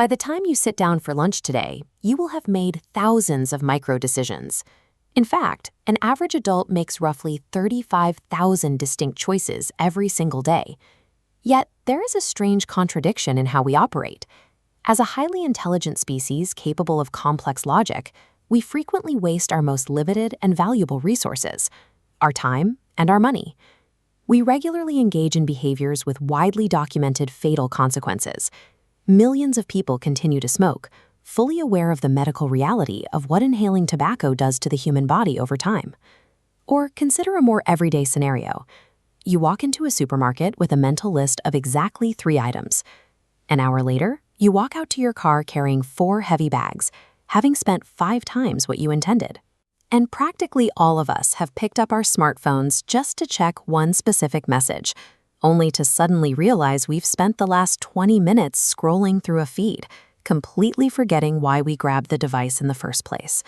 By the time you sit down for lunch today, you will have made thousands of micro decisions. In fact, an average adult makes roughly 35,000 distinct choices every single day. Yet, there is a strange contradiction in how we operate. As a highly intelligent species capable of complex logic, we frequently waste our most limited and valuable resources, our time and our money. We regularly engage in behaviors with widely documented fatal consequences. Millions of people continue to smoke, fully aware of the medical reality of what inhaling tobacco does to the human body over time. Or consider a more everyday scenario. You walk into a supermarket with a mental list of exactly 3 items. An hour later, you walk out to your car carrying 4 heavy bags, having spent 5 times what you intended. And practically all of us have picked up our smartphones just to check one specific message, only to suddenly realize we've spent the last 20 minutes scrolling through a feed, completely forgetting why we grabbed the device in the first place.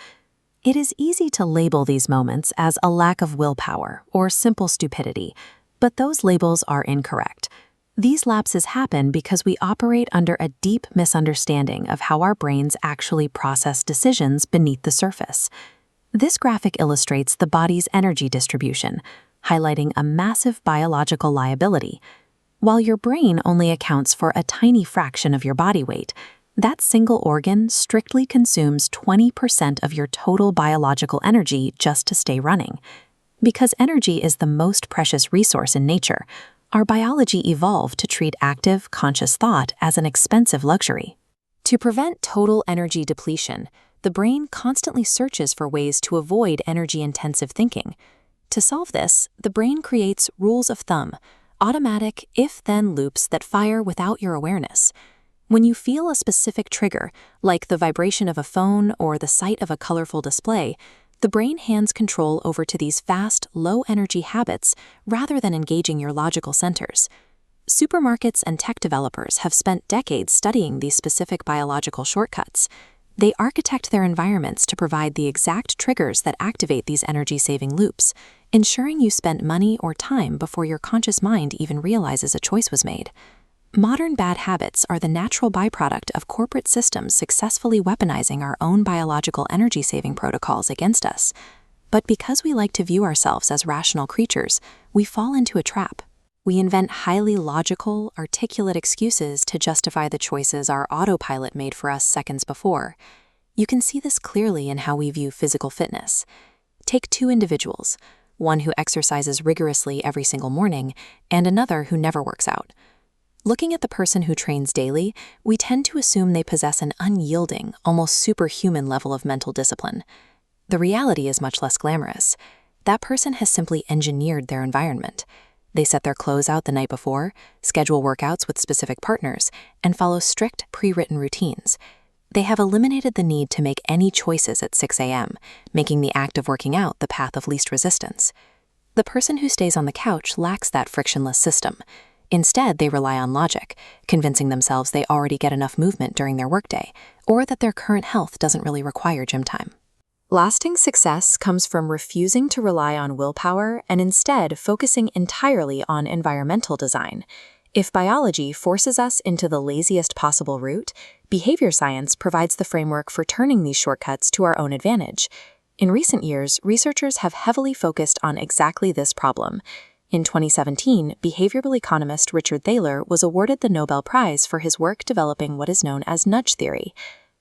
It is easy to label these moments as a lack of willpower or simple stupidity, but those labels are incorrect. These lapses happen because we operate under a deep misunderstanding of how our brains actually process decisions beneath the surface. This graphic illustrates the body's energy distribution, highlighting a massive biological liability. While your brain only accounts for a tiny fraction of your body weight, that single organ strictly consumes 20% of your total biological energy just to stay running. Because energy is the most precious resource in nature, our biology evolved to treat active, conscious thought as an expensive luxury. To prevent total energy depletion, the brain constantly searches for ways to avoid energy-intensive thinking. To solve this, the brain creates rules of thumb, automatic if-then loops that fire without your awareness. When you feel a specific trigger, like the vibration of a phone or the sight of a colorful display, the brain hands control over to these fast, low-energy habits rather than engaging your logical centers. Supermarkets and tech developers have spent decades studying these specific biological shortcuts. They architect their environments to provide the exact triggers that activate these energy-saving loops, ensuring you spent money or time before your conscious mind even realizes a choice was made. Modern bad habits are the natural byproduct of corporate systems successfully weaponizing our own biological energy-saving protocols against us. But because we like to view ourselves as rational creatures, we fall into a trap. We invent highly logical, articulate excuses to justify the choices our autopilot made for us seconds before. You can see this clearly in how we view physical fitness. Take 2 individuals, one who exercises rigorously every single morning and another who never works out. Looking at the person who trains daily, we tend to assume they possess an unyielding, almost superhuman level of mental discipline. The reality is much less glamorous. That person has simply engineered their environment. They set their clothes out the night before, schedule workouts with specific partners, and follow strict, pre-written routines. They have eliminated the need to make any choices at 6 a.m., making the act of working out the path of least resistance. The person who stays on the couch lacks that frictionless system. Instead, they rely on logic, convincing themselves they already get enough movement during their workday, or that their current health doesn't really require gym time. Lasting success comes from refusing to rely on willpower and instead focusing entirely on environmental design. If biology forces us into the laziest possible route, behavior science provides the framework for turning these shortcuts to our own advantage. In recent years, researchers have heavily focused on exactly this problem. In 2017, behavioral economist Richard Thaler was awarded the Nobel Prize for his work developing what is known as nudge theory.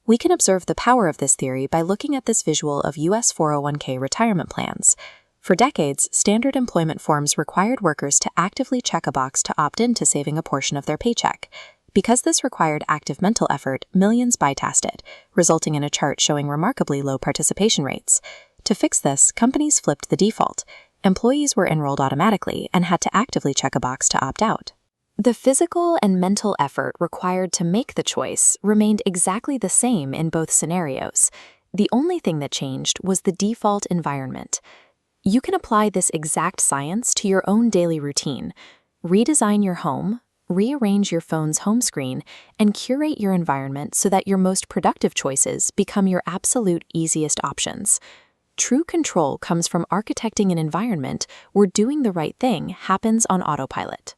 We can observe the power of this theory by looking at this visual of U.S. 401k retirement plans. For decades, standard employment forms required workers to actively check a box to opt in to saving a portion of their paycheck. Because this required active mental effort, millions bypassed it, resulting in a chart showing remarkably low participation rates. To fix this, companies flipped the default. Employees were enrolled automatically and had to actively check a box to opt out. The physical and mental effort required to make the choice remained exactly the same in both scenarios. The only thing that changed was the default environment. You can apply this exact science to your own daily routine. Redesign your home, rearrange your phone's home screen, and curate your environment so that your most productive choices become your absolute easiest options. True control comes from architecting an environment where doing the right thing happens on autopilot.